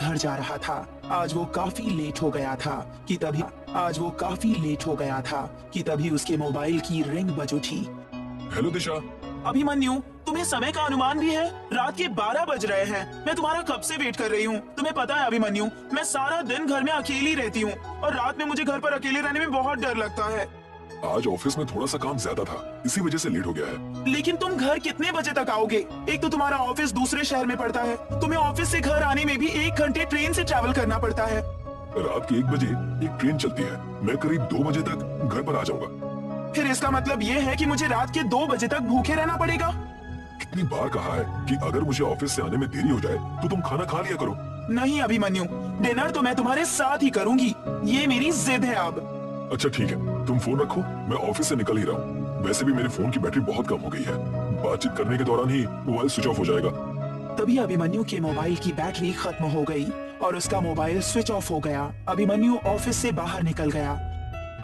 घर जा रहा था। आज वो काफी लेट हो गया था कि तभी उसके मोबाइल की रिंग बज उठी। हेलो दिशा। अभिमन्यु, तुम्हें समय का अनुमान भी है? रात के 12 बज रहे हैं। मैं तुम्हारा कब से वेट कर रही हूँ। तुम्हें पता है अभिमन्यु, मैं सारा दिन घर में अकेली रहती हूँ और रात में मुझे घर पर अकेले रहने में बहुत डर लगता है। आज ऑफिस में थोड़ा सा काम ज्यादा था, इसी वजह से लेट हो गया है। लेकिन तुम घर कितने बजे तक आओगे? एक तो तुम्हारा ऑफिस दूसरे शहर में पड़ता है, तुम्हें ऑफिस से घर आने में भी 1 घंटे ट्रेन से ट्रैवल करना पड़ता है। रात के 1 बजे एक ट्रेन चलती है, मैं करीब 2 बजे तक घर पर आ जाऊंगा। फिर इसका मतलब ये है कि मुझे रात के 2 बजे तक भूखे रहना पड़ेगा। कितनी बार कहा है कि अगर मुझे ऑफिस से आने में देरी हो जाए तो तुम खाना खा लिया करो। नहीं अभिमन्यु, डिनर तो मैं तुम्हारे साथ ही करूंगी, ये मेरी जिद है अब। अच्छा ठीक है, तुम फोन रखो, मैं ऑफिस से निकल ही रहा हूँ। वैसे भी मेरे फोन की बैटरी बहुत कम हो गई है, बातचीत करने के दौरान ही मोबाइल स्विच ऑफ हो जाएगा। तभी अभिमन्यु के मोबाइल की बैटरी खत्म हो गई और उसका मोबाइल स्विच ऑफ हो गया। अभिमन्यु ऑफिस से बाहर निकल गया।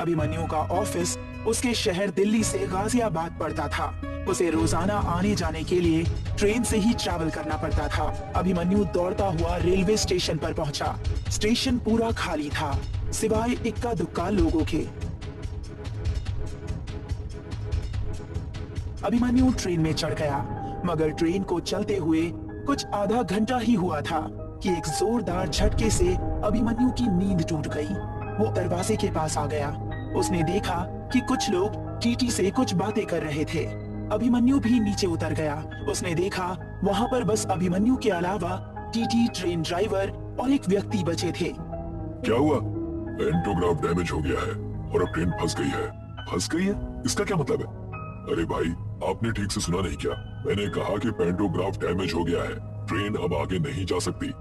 अभिमन्यु का ऑफिस उसके शहर दिल्ली से गाजियाबाद पड़ता था। उसे रोजाना आने जाने के लिए ट्रेन से ही ट्रैवल करना पड़ता था। अभिमन्यु दौड़ता हुआ रेलवे स्टेशन पर पहुंचा। स्टेशन पूरा खाली था, सिवाय इक्का दुक्का लोगों के। अभिमन्यु ट्रेन में चढ़ गया, मगर ट्रेन को चलते हुए कुछ आधा घंटा ही हुआ था कि एक जोरदार झटके से अभिमन्यु की नींद टूट गई। वो दरवाजे के पास आ गया। उसने देखा कि कुछ लोग टीटी से कुछ बातें कर रहे थे। अभिमन्यु भी नीचे उतर गया। उसने देखा वहां पर बस अभिमन्यु के अलावा टीटी, ट्रेन ड्राइवर और एक व्यक्ति बचे थे। क्या हुआ? पेंटोग्राफ डैमेज हो गया है और अब ट्रेन फंस गई है। फंस गई है? इसका क्या मतलब है? अरे भाई, आपने ठीक से सुना नहीं क्या? मैंने कहा कि पेंटोग्राफ डैमेज हो गया है, ट्रेन अब आगे नहीं जा सकती।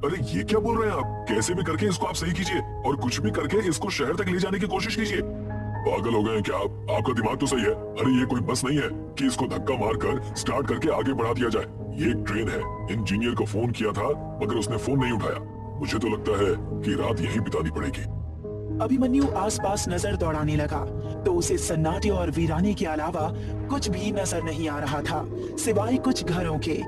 अरे ये क्या बोल रहे हैं आप? कैसे भी करके इसको आप सही कीजिए और कुछ भी करके इसको शहर तक ले जाने की कोशिश कीजिए। पागल हो गए हैं क्या आप? आपका दिमाग तो सही है। अरे ये कोई बस नहीं है कि इसको धक्का मारकर स्टार्ट करके आगे बढ़ा दिया जाए। ये एक ट्रेन है। इंजीनियर को फोन किया था मगर उसने फोन नहीं उठाया। मुझे तो लगता है कि रात यहीं बितानी पड़ेगी। अभिमन्यु आसपास नजर दौड़ाने लगा तो उसे सन्नाटे और वीराने के अलावा कुछ भी नजर नहीं आ रहा था, सिवाय कुछ घरों के।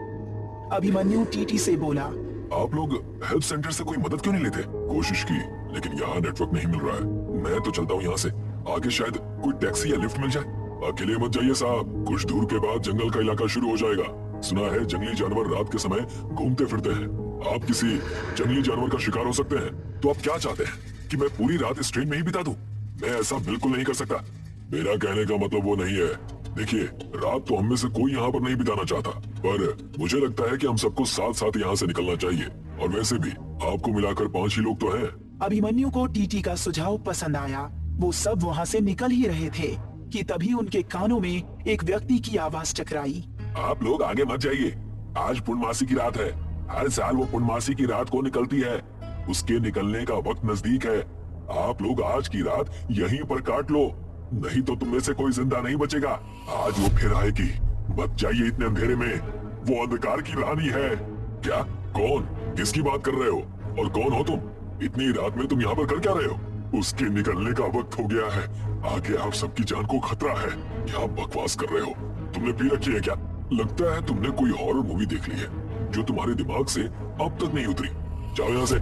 अभिमन्यु टीटी से बोला, आप लोग हेल्प सेंटर से कोई मदद क्यों नहीं लेते? कोशिश की लेकिन यहाँ नेटवर्क नहीं मिल रहा है। मैं तो चलता हूँ यहाँ से, आगे शायद कोई टैक्सी या लिफ्ट मिल जाए। अकेले मत जाइए साहब, कुछ दूर के बाद जंगल का इलाका शुरू हो जाएगा। सुना है जंगली जानवर रात के समय घूमते फिरते हैं। आप किसी जंगली जानवर का शिकार हो सकते हैं। तो आप क्या चाहते हैं कि मैं पूरी रात इस ट्रेन में ही बिता दूं? मैं ऐसा बिल्कुल नहीं कर सकता। मेरा कहने का मतलब वो नहीं है। देखिए, रात तो हम में से कोई यहाँ पर नहीं बिताना चाहता, पर मुझे लगता है कि हम सबको साथ साथ यहाँ से निकलना चाहिए। और वैसे भी आपको मिलाकर 5 ही लोग तो हैं। अभिमन्यु को टीटी का सुझाव पसंद आया। वो सब वहाँ से निकल ही रहे थे कि तभी उनके कानों में एक व्यक्ति की आवाज टकराई। आप लोग आगे मत जाइए, आज पूर्णमासी की रात है। हर साल वो पूर्णमासी की रात को निकलती है, उसके निकलने का वक्त नजदीक है। आप लोग आज की रात यहीं पर काट लो, नहीं तो तुम में से कोई जिंदा नहीं बचेगा। आज वो फिर आएगी, मत जाइए इतने अंधेरे में। वो अंधकार की रानी है। क्या? कौन? किसकी बात कर रहे हो? और कौन हो तुम? इतनी रात में तुम यहाँ पर कर क्या रहे हो? उसके निकलने का वक्त हो गया है, आगे आप सबकी जान को खतरा है। क्या बकवास कर रहे हो? तुमने पी रखी है क्या? लगता है तुमने कोई हॉरर मूवी देख ली है जो तुम्हारे दिमाग से अब तक नहीं उतरी। जाओ यहाँ से।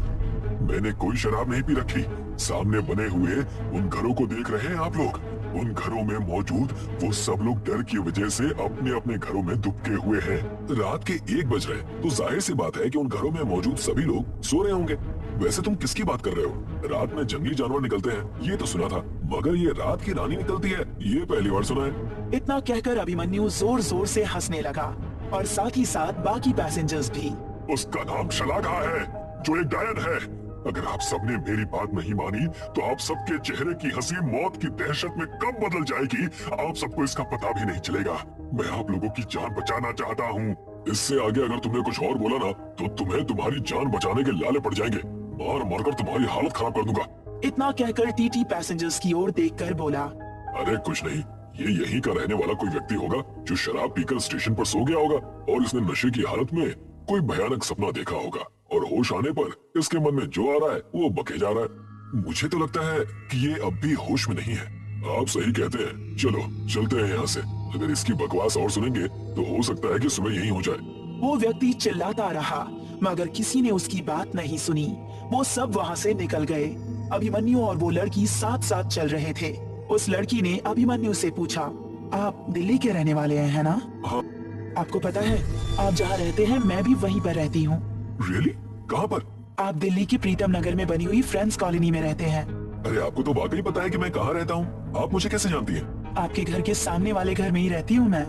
मैंने कोई शराब नहीं पी रखी। सामने बने हुए उन घरों को देख रहे हैं आप लोग? उन घरों में मौजूद वो सब लोग डर की वजह से अपने अपने घरों में दुबके हुए हैं। रात के 1 बज रहे हैं तो जाहिर सी बात है कि उन घरों में मौजूद सभी लोग सो रहे होंगे। वैसे तुम किसकी बात कर रहे हो? रात में जंगली जानवर निकलते हैं ये तो सुना था, मगर ये रात की रानी निकलती है ये पहली बार सुना है। इतना कहकर अभिमन्यु जोर जोर से हंसने लगा और साथ ही साथ बाकी पैसेंजर्स भी। उसका नाम शलाका है, जो एक डायन है। अगर आप सबने मेरी बात नहीं मानी तो आप सबके चेहरे की हंसी मौत की दहशत में कब बदल जाएगी, आप सबको इसका पता भी नहीं चलेगा। मैं आप लोगों की जान बचाना चाहता हूँ। इससे आगे अगर तुमने कुछ और बोला ना तो तुम्हें तुम्हारी जान बचाने के लाले पड़ जाएंगे। मार मारकर तुम्हारी हालत खराब कर दूंगा। इतना कहकर टीटी पैसेंजर्स की ओर देखकर बोला, अरे कुछ नहीं, ये यहीं का रहने वाला कोई व्यक्ति होगा जो शराब पीकर स्टेशन पर सो गया होगा और इसने नशे की हालत में कोई भयानक सपना देखा होगा और होश आने पर इसके मन में जो आ रहा है वो बके जा रहा है। मुझे तो लगता है कि ये अब भी होश में नहीं है। आप सही कहते हैं, चलो चलते हैं यहाँ से। अगर इसकी बकवास और सुनेंगे तो हो सकता है कि सुबह यही हो जाए। वो व्यक्ति चिल्लाता रहा मगर किसी ने उसकी बात नहीं सुनी। वो सब वहाँ से निकल गए। अभिमन्यु और वो लड़की साथ साथ चल रहे थे। उस लड़की ने अभिमन्यु से पूछा, आप दिल्ली के रहने वाले हैं, है ना? हाँ। आपको पता है, आप जहाँ रहते हैं मैं भी वहीं पर रहती हूँ। रियली? कहाँ पर? आप दिल्ली की प्रीतम नगर में बनी हुई फ्रेंड्स कॉलोनी में रहते हैं। अरे आपको तो वाकई पता है कि मैं कहाँ रहता हूँ। आप मुझे कैसे जानती हैं? आपके घर के सामने वाले घर में ही रहती हूँ मैं।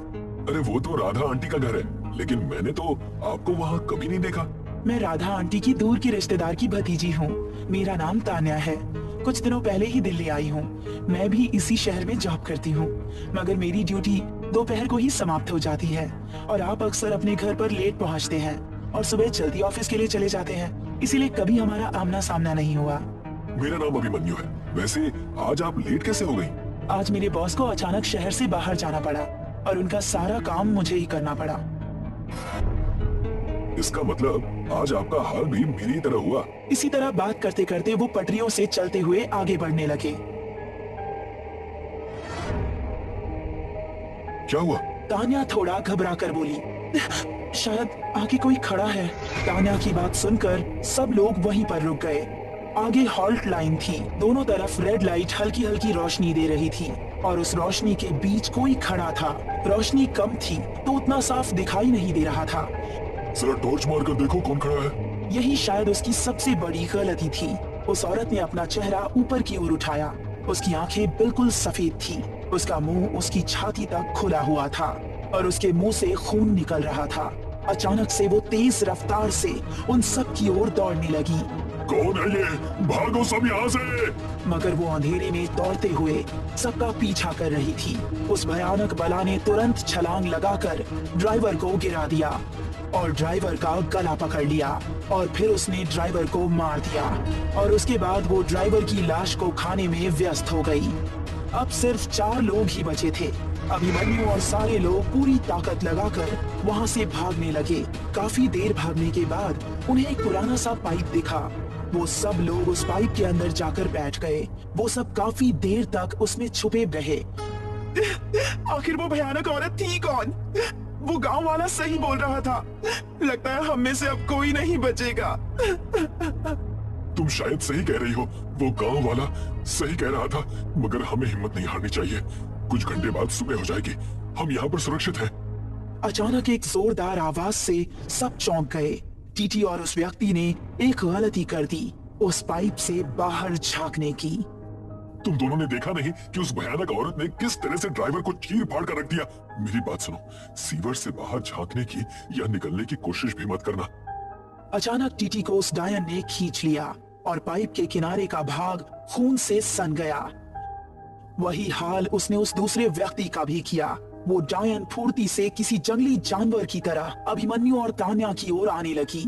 अरे वो तो राधा आंटी का घर है, लेकिन मैंने तो आपको वहाँ कभी नहीं देखा। मैं राधा आंटी की दूर की रिश्तेदार की भतीजी हूँ। मेरा नाम तान्या है। कुछ दिनों पहले ही दिल्ली आई हूँ। मैं भी इसी शहर में जॉब करती हूँ, मगर मेरी ड्यूटी दोपहर को ही समाप्त हो जाती है और आप अक्सर अपने घर पर लेट पहुँचते हैं और सुबह जल्दी ऑफिस के लिए चले जाते हैं, इसीलिए कभी हमारा आमना सामना नहीं हुआ। मेरा नाम अभिमन्यु है। वैसे आज आप लेट कैसे हो गई? आज मेरे बॉस को अचानक शहर से बाहर जाना पड़ा और उनका सारा काम मुझे ही करना पड़ा। इसका मतलब आज आपका हाल भी मेरी तरह हुआ। इसी तरह बात करते करते वो पटरियों से चलते हुए आगे बढ़ने लगे। क्या हुआ? तान्या थोड़ा घबरा कर बोली, शायद आगे कोई खड़ा है। तान्या की बात सुनकर सब लोग वहीं पर रुक गए। आगे हॉल्ट लाइन थी। दोनों तरफ रेड लाइट हल्की हल्की रोशनी दे रही थी और उस रोशनी के बीच कोई खड़ा था। रोशनी कम थी तो उतना साफ दिखाई नहीं दे रहा था। जरा टॉर्च मार कर देखो कौन खड़ा है। यही शायद उसकी सबसे बड़ी गलती थी। उस औरत ने अपना चेहरा ऊपर की ओर उठाया। उसकी आंखें बिल्कुल सफेद थी। उसका मुंह उसकी छाती तक खुला हुआ था और उसके मुंह से खून निकल रहा था। अचानक से वो तेज रफ्तार से उन सब की ओर दौड़ने लगी। कौन है ये? भागो सब यहाँ से! मगर वो अंधेरे में दौड़ते हुए सबका पीछा कर रही थी। उस भयानक बला ने तुरंत छलांग लगाकर ड्राइवर को गिरा दिया और ड्राइवर का गला पकड़ लिया और फिर उसने ड्राइवर को मार दिया और उसके बाद वो ड्राइवर की लाश को खाने में व्यस्त हो गई। अब सिर्फ 4 लोग ही बचे थे। अभिमन्यु और सारे लोग पूरी ताकत लगाकर वहां से भागने लगे। काफी देर भागने के बाद उन्हें एक पुराना सा पाइप दिखा। वो सब लोग उस पाइप के अंदर जाकर बैठ गए। वो सब काफी देर तक उसमें छुपे रहे। आखिर वो भयानक औरत थी कौन? वो गांव वाला सही बोल रहा था। लगता है हम में से अब कोई नहीं बचेगा। तुम शायद सही कह रही हो। वो गांव वाला सही कह रहा था, मगर हमें हिम्मत नहीं हारनी चाहिए। कुछ घंटे बाद सुबह हो जाएगी। हम यहाँ पर सुरक्षित हैं। अचानक एक जोरदार आवाज से सब चौंक गए। टीटी और उस व्यक्ति ने एक गलती कर दी, उस पाइप से बाहर झांकने की। तुम दोनों ने देखा नहीं कि उस भयानक औरत ने किस तरह से ड्राइवर को चीर फाड़ कर रख दिया? मेरी बात सुनो, सीवर से बाहर झांकने की या निकलने की कोशिश भी मत करना। अचानक टीटी को उस डायन ने खींच लिया और पाइप के किनारे का भाग खून से सन गया। वही हाल उसने उस दूसरे व्यक्ति का भी किया। वो डायन फुर्ती से किसी जंगली जानवर की तरह अभिमन्यु और तान्या की ओर आने लगी।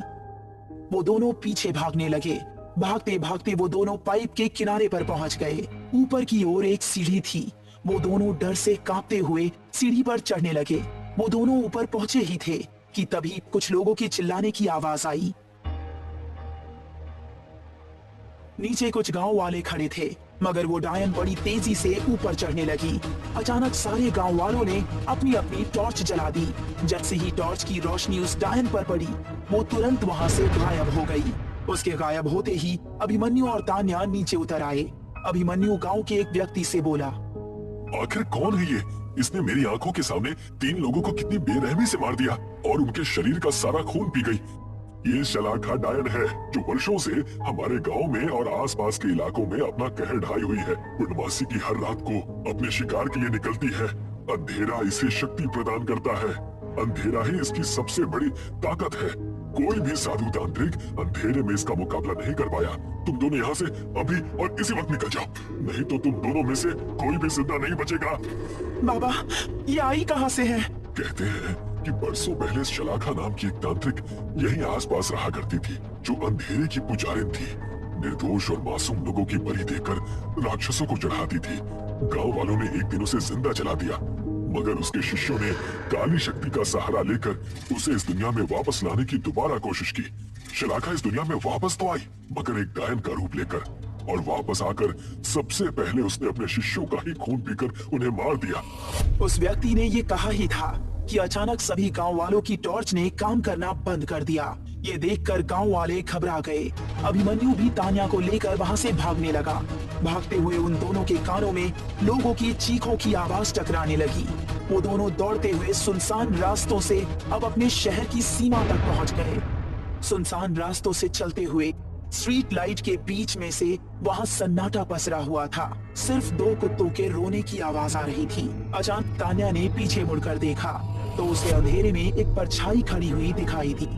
वो दोनों पीछे भागने लगे। भागते भागते वो दोनों पाइप के किनारे पर पहुंच गए। ऊपर की ओर एक सीढ़ी थी। वो दोनों डर से कांपते हुए सीढ़ी पर चढ़ने लगे। वो दोनों ऊपर पहुंचे ही थे कि तभी कुछ लोगों के चिल्लाने की आवाज आई। नीचे कुछ गांव वाले खड़े थे, मगर वो डायन बड़ी तेजी से ऊपर चढ़ने लगी। अचानक सारे गांव वालों ने अपनी अपनी टॉर्च जला दी। जैसे ही टॉर्च की रोशनी उस डायन पर पड़ी, वो तुरंत वहां से गायब हो गई। उसके गायब होते ही अभिमन्यु और तान्या नीचे उतर आए। अभिमन्यु गांव के एक व्यक्ति से बोला, आखिर कौन है ये? इसने मेरी आंखों के सामने 3 लोगों को कितनी बेरहमी से मार दिया और उनके शरीर का सारा खून पी गई। ये शलाखा डायन है जो वर्षों से हमारे गांव में और आसपास के इलाकों में अपना कहर ढाई हुई है। पूर्णमासी की हर रात को अपने शिकार के लिए निकलती है। अंधेरा इसे शक्ति प्रदान करता है। अंधेरा ही इसकी सबसे बड़ी ताकत है। कोई भी साधु तांत्रिक अंधेरे में इसका मुकाबला नहीं कर पाया। तुम दोनों यहाँ से अभी और इसी वक्त निकल जाओ, नहीं तो तुम दोनों में से कोई भी जिंदा नहीं बचेगा। बाबा, ये आई कहाँ से है? कहते हैं कि बरसों पहले शलाखा नाम की एक तांत्रिक यहीं आसपास रहा करती थी, जो अंधेरे की पुजारिन थी। निर्दोष और मासूम लोगों की बलि देकर राक्षसों को चढ़ाती थी। गांव वालों ने एक दिन उसे जिंदा जला दिया, मगर उसके शिष्यों ने काली शक्ति का सहारा लेकर उसे इस दुनिया में वापस लाने की दोबारा कोशिश की। शलाखा इस दुनिया में वापस तो आई, मगर एक डायन का रूप लेकर, और वापस आकर सबसे पहले उसने अपने शिष्यों का ही खून पीकर उन्हें मार दिया। उस व्यक्ति ने ये कहा ही था कि अचानक सभी गांव वालों की टॉर्च ने काम करना बंद कर दिया। ये देखकर गांव वाले घबरा गए। अभिमन्यु भी तान्या को लेकर वहां से भागने लगा। भागते हुए उन दोनों के कानों में लोगों की चीखों की आवाज टकराने लगी। वो दोनों दौड़ते हुए सुनसान रास्तों से अब अपने शहर की सीमा तक पहुंच गए। सुनसान रास्तों से चलते हुए स्ट्रीट लाइट के बीच में से वहां सन्नाटा पसरा हुआ था। सिर्फ दो कुत्तों के रोने की आवाज आ रही थी। अचानक तान्या ने पीछे मुड़कर देखा तो उसे अंधेरे में एक परछाई खड़ी हुई दिखाई दी।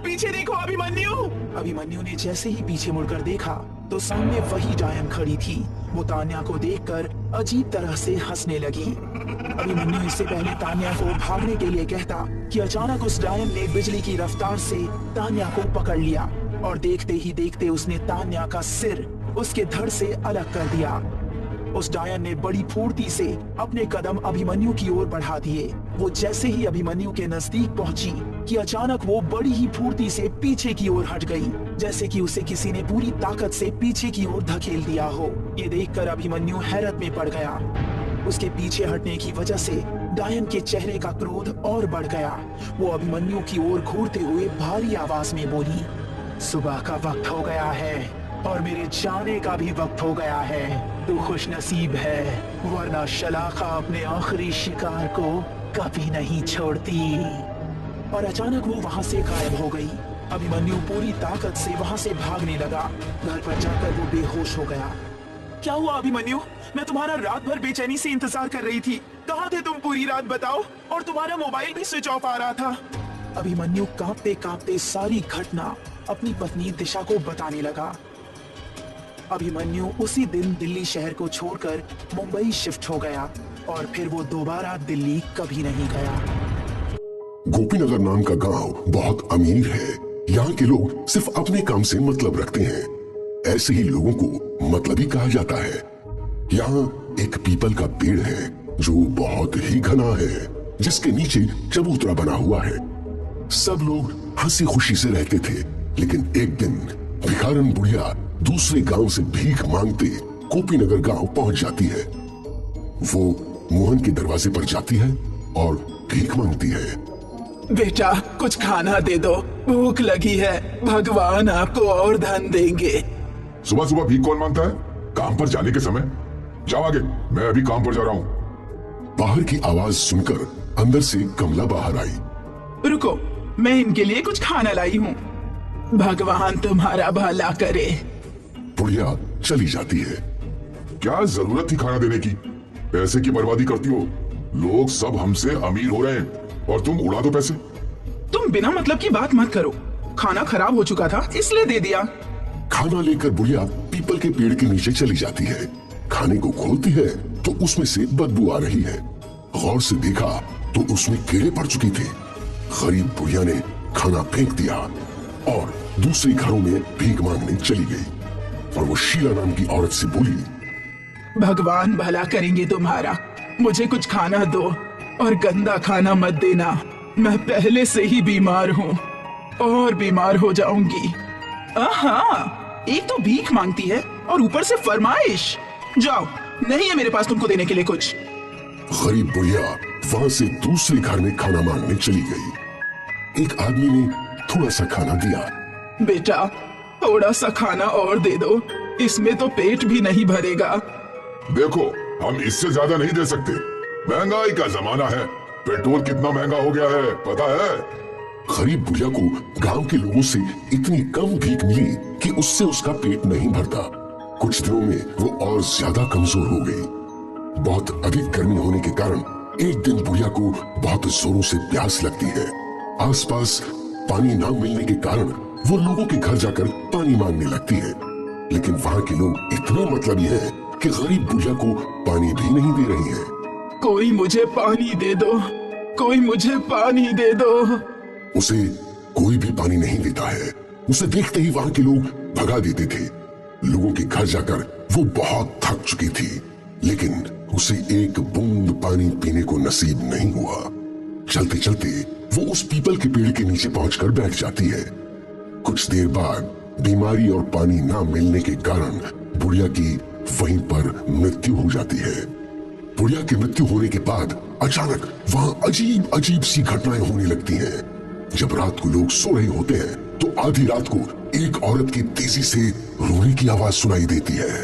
पीछे देखो अभिमन्यु! अभिमन्यु ने जैसे ही पीछे मुड़कर देखा तो सामने वही डायन खड़ी थी। वो तान्या को देखकर अजीब तरह से हंसने लगी। अभिमन्यु इससे पहले तान्या को भागने के लिए कहता कि अचानक उस डायन ने बिजली की रफ्तार से तान्या को पकड़ लिया और देखते ही देखते उसने तान्या का सिर उसके धड़ से अलग कर दिया। उस डायन ने बड़ी फुर्ती से अपने कदम अभिमन्यु की ओर बढ़ा दिए। वो जैसे ही अभिमन्यु के नजदीक पहुंची कि अचानक वो बड़ी ही फुर्ती से पीछे की ओर हट गई, जैसे कि उसे किसी ने पूरी ताकत से पीछे की ओर धकेल दिया हो। ये देखकर अभिमन्यु हैरत में पड़ गया। उसके पीछे हटने की वजह से डायन के चेहरे का क्रोध और बढ़ गया। वो अभिमन्यु की ओर घूरते हुए भारी आवाज में बोली, सुबह का वक्त हो गया है और मेरे जाने का भी वक्त हो गया है। तू खुश नसीब है, वरना शलाखा अपने आखिरी शिकार को कभी नहीं छोड़ती। और अचानक वो वहां से गायब हो गई। अभिमन्यु पूरी ताकत से वहां से भागने लगा। घर पर जाकर वो बेहोश हो गया। क्या हुआ अभिमन्यु? मैं तुम्हारा रात भर बेचैनी से इंतजार कर रही थी। कहाँ थे तुम पूरी रात बताओ? और तुम्हारा मोबाइल भी स्विच ऑफ आ रहा था। अभिमन्यु कांपते कांपते सारी घटना अपनी पत्नी दिशा को बताने लगा। अभिमन्यु उसी दिन दिल्ली शहर को छोड़कर मुंबई शिफ्ट हो गया और फिर वो दोबारा दिल्ली कभी नहीं गया। गोपीनगर नाम का गांव बहुत अमीर है। यहाँ के लोग सिर्फ अपने काम से मतलब रखते हैं। ऐसे ही लोगों को मतलबी कहा जाता है। यहाँ एक पीपल का पेड़ है जो बहुत ही घना है, जिसके नीचे चबूतरा बना हुआ है। सब लोग हंसी खुशी से रहते थे, लेकिन एक दिन भिखारन बुढ़िया दूसरे गांव से भीख मांगते गोपीनगर गांव पहुंच जाती है। वो मोहन के दरवाजे पर जाती है और भीख मांगती है। बेटा कुछ खाना दे दो, भूख लगी है, भगवान आपको और धन देंगे। सुबह सुबह भीख कौन मांगता है? काम पर जाने के समय। जाओ आगे, मैं अभी काम पर जा रहा हूँ। बाहर की आवाज सुनकर अंदर से कमला बाहर आई। रुको, मैं इनके लिए कुछ खाना लाई हूँ। भगवान तुम्हारा भला करे। बुढ़िया चली जाती है। क्या जरूरत थी खाना देने की? पैसे की बर्बादी करती हो। लोग सब हमसे अमीर हो रहे हैं और तुम उड़ा दो पैसे। तुम बिना मतलब की बात मत करो। खाना खराब हो चुका था इसलिए दे दिया। खाना लेकर बुढ़िया पीपल के पेड़ के नीचे चली जाती है। खाने को खोलती है तो उसमें से बदबू आ रही है। गौर से देखा तो उसमें कीड़े पड़ चुके थे। गरीब बुढ़िया ने खाना फेंक दिया और दूसरे घरों में भीख मांगने चली गई। और वो शीला नाम की औरत से बोली, भगवान भला करेंगे तुम्हारा, मुझे कुछ खाना दो और गंदा खाना मत देना। मैं पहले से ही बीमार हूँ और बीमार हो जाऊंगी। आहा, एक तो भीख मांगती है और ऊपर से फरमाइश। जाओ, नहीं है मेरे पास तुमको देने के लिए कुछ। गरीब बुढ़िया वहां से दूसरे घर में खाना मांगने चली गई। एक आदमी ने थोड़ा सा खाना दिया। बेटा थोड़ा सा खाना और दे दो, इसमें तो पेट भी नहीं भरेगा। देखो, हम इससे ज्यादा नहीं दे सकते। महंगाई का जमाना है। पेट्रोल कितना महंगा हो गया है पता है? गरीब बुढ़िया को गांव के लोगों से इतनी कम भीख मिली कि उससे उसका पेट नहीं भरता। कुछ दिनों में वो और ज्यादा कमजोर हो गई। बहुत अधिक गर्मी होने के कारण एक दिन बुढ़िया को बहुत जोरों से प्यास लगती है। आसपास पानी न मिलने के कारण वो लोगों के घर जाकर पानी मांगने लगती है, लेकिन वहाँ के लोग इतने मतलबी हैं कि गरीब बुढ़िया को पानी भी नहीं दे रही है। कोई मुझे पानी दे दो, कोई मुझे पानी दे दो। उसे कोई भी पानी नहीं देता है। उसे देखते ही वहाँ के लोग भगा देते थे। लोगों के घर जाकर वो बहुत थक चुकी थी, लेकिन उसे एक बूंद पानी पीने को नसीब नहीं हुआ। चलते चलते वो उस पीपल के पेड़ के नीचे पहुंचकर बैठ जाती है। कुछ देर बाद बीमारी और पानी ना मिलने के कारण बुढ़िया की वहीं पर मृत्यु हो जाती है। बुढ़िया की मृत्यु होने के बाद अचानक वहां अजीब अजीब सी घटनाएं होने लगती हैं। जब रात को लोग सो रहे होते हैं तो आधी रात को एक औरत की तेजी से रोने की आवाज सुनाई देती है।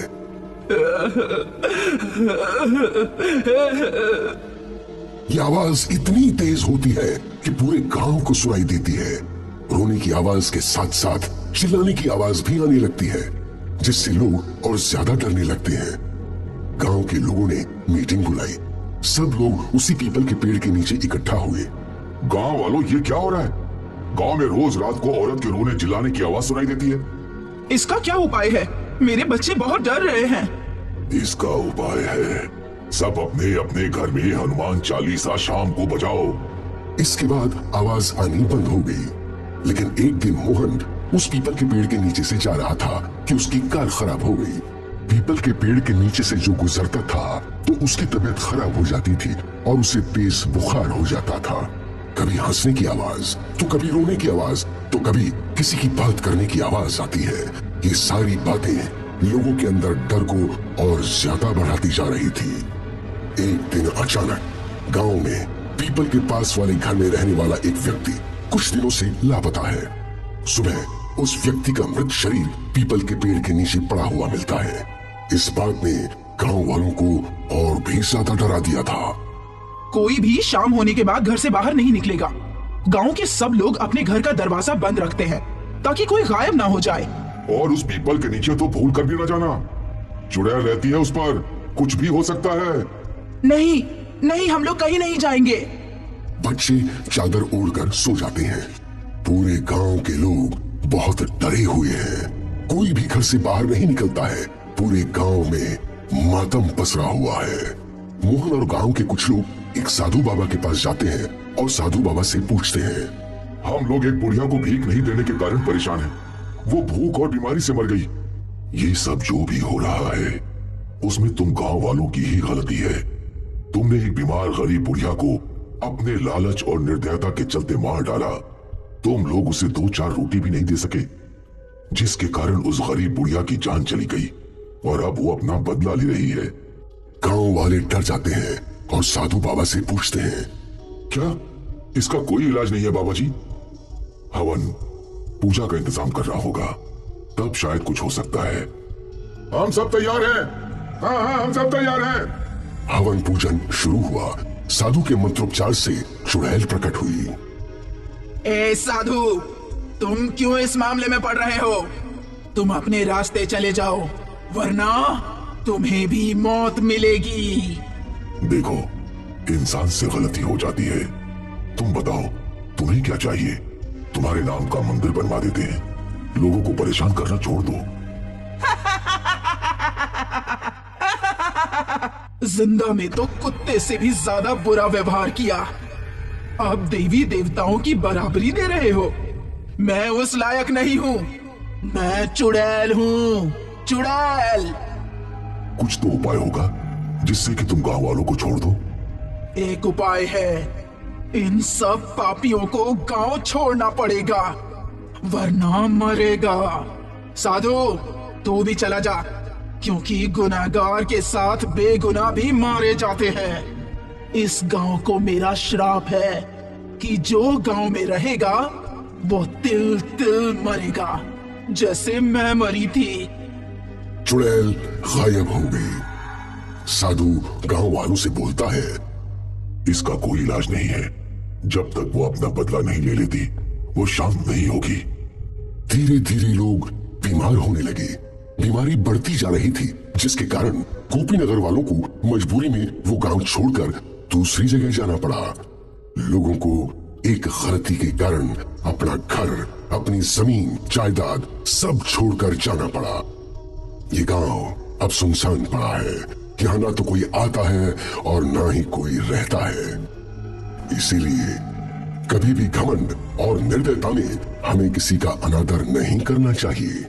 यह आवाज इतनी तेज होती है कि पूरे गांव को सुनाई देती है। रोने की आवाज के साथ साथ चिल्लाने की आवाज भी आने लगती है, जिससे लोग और ज्यादा डरने लगते हैं। गांव के लोगों ने मीटिंग बुलाई। सब लोग उसी पीपल के पेड़ के नीचे इकट्ठा हुए। गांव वालों, ये क्या हो रहा है? गांव में रोज रात को औरत के रोने चिल्लाने की आवाज सुनाई देती है। इसका क्या उपाय है? मेरे बच्चे बहुत डर रहे हैं। इसका उपाय है, सब अपने अपने घर में हनुमान चालीसा शाम को बजाओ। इसके बाद आवाज आनी बंद हो गई। लेकिन एक दिन मोहन उस पीपल के पेड़ के नीचे से जा रहा था कि उसकी कार खराब हो गई। पीपल के पेड़ के नीचे से जो गुजरता था तो उसकी तबीयत खराब हो जाती थी और उसे तेज बुखार हो जाता था। कभी हंसने की आवाज तो कभी रोने की आवाज तो कभी किसी की बात करने की आवाज आती है। ये सारी बातें लोगों के अंदर डर को और ज्यादा बढ़ाती जा रही थी। एक दिन अचानक गांव में पीपल के पास वाले घर में रहने वाला एक व्यक्ति कुछ दिनों से लापता है। सुबह उस व्यक्ति का मृत शरीर पीपल के पेड़ के नीचे पड़ा हुआ मिलता है। इस बात ने गांव वालों को और भी ज्यादा डरा दिया था। कोई भी शाम होने के बाद घर से बाहर नहीं निकलेगा। गांव के सब लोग अपने घर का दरवाजा बंद रखते हैं ताकि कोई गायब ना हो जाए। और उस पीपल के नीचे तो भूल कर भी ना जाना, चुड़ैल रहती है उस पर, कुछ भी हो सकता है। नहीं नहीं, हम लोग कहीं नहीं जाएंगे। बच्चे चादर ओढ़कर सो जाते हैं। पूरे गांव के लोग बहुत डरे हुए हैं। कोई भी घर से बाहर नहीं निकलता है। पूरे गांव में मातम पसरा हुआ है। मोहन और गांव के कुछ लोग एक साधु बाबा के पास जाते हैं और साधु बाबा से पूछते हैं, हम लोग एक बुढ़िया को भीख नहीं देने के कारण परेशान हैं। वो भूख और बीमारी से मर गई। ये सब जो भी हो रहा है उसमें तुम गांव वालों की ही गलती है। तुमने एक बीमार गरीब बुढ़िया को अपने लालच और निर्दयता के चलते मार डाला। तुम लोग उसे 2-4 रोटी भी नहीं दे सके, जिसके कारण उस गरीब बुढ़िया की जान चली गई और अब वो अपना बदला ले रही है। गांव वाले डर जाते हैं और साधु बाबा से पूछते हैं, क्या इसका कोई इलाज नहीं है बाबा जी? हवन पूजा का इंतजाम कर रहा होगा, तब शायद कुछ हो सकता है। हम सब तैयार हैं। हाँ, हम सब तैयार हैं। हवन पूजन शुरू हुआ। साधु के मंत्रोपचार से चुड़ैल प्रकट हुई। ए साधु, तुम क्यों इस मामले में पड़ रहे हो? तुम अपने रास्ते चले जाओ, वरना तुम्हें भी मौत मिलेगी। देखो, इंसान से गलती हो जाती है। तुम बताओ, तुम्हें क्या चाहिए? तुम्हारे नाम का मंदिर बनवा देते हैं। लोगों को परेशान करना छोड़ दो। जिंदा में तो कुत्ते से भी ज्यादा बुरा व्यवहार किया, अब देवी देवताओं की बराबरी दे रहे हो। मैं उस लायक नहीं हूँ। मैं चुड़ैल हूँ, चुड़ैल। कुछ तो उपाय होगा जिससे कि तुम गांव वालों को छोड़ दो। एक उपाय है, इन सब पापियों को गांव छोड़ना पड़ेगा, वरना मरेगा। साधु, तू भी चला जा, क्योंकि गुनाहगार के साथ बेगुनाह भी मारे जाते हैं। इस गांव को मेरा श्राप है कि जो गांव में रहेगा वो तिल तिल मरेगा, जैसे मैं मरी थी। चुड़ैल गायब हो गई। साधु गांव वालों से बोलता है, इसका कोई इलाज नहीं है। जब तक वो अपना बदला नहीं ले लेती, वो शांत नहीं होगी। धीरे धीरे लोग बीमार होने लगे। बीमारी बढ़ती जा रही थी, जिसके कारण गोपीनगर वालों को मजबूरी में वो गांव छोड़कर दूसरी जगह जाना पड़ा। लोगों को एक गलती के कारण अपना घर, अपनी जमीन, जायदाद सब छोड़कर जाना पड़ा। ये गांव अब सुनसान पड़ा है। यहाँ ना तो कोई आता है और ना ही कोई रहता है। इसीलिए कभी भी घमंड और निर्दयता में हमें किसी का अनादर नहीं करना चाहिए।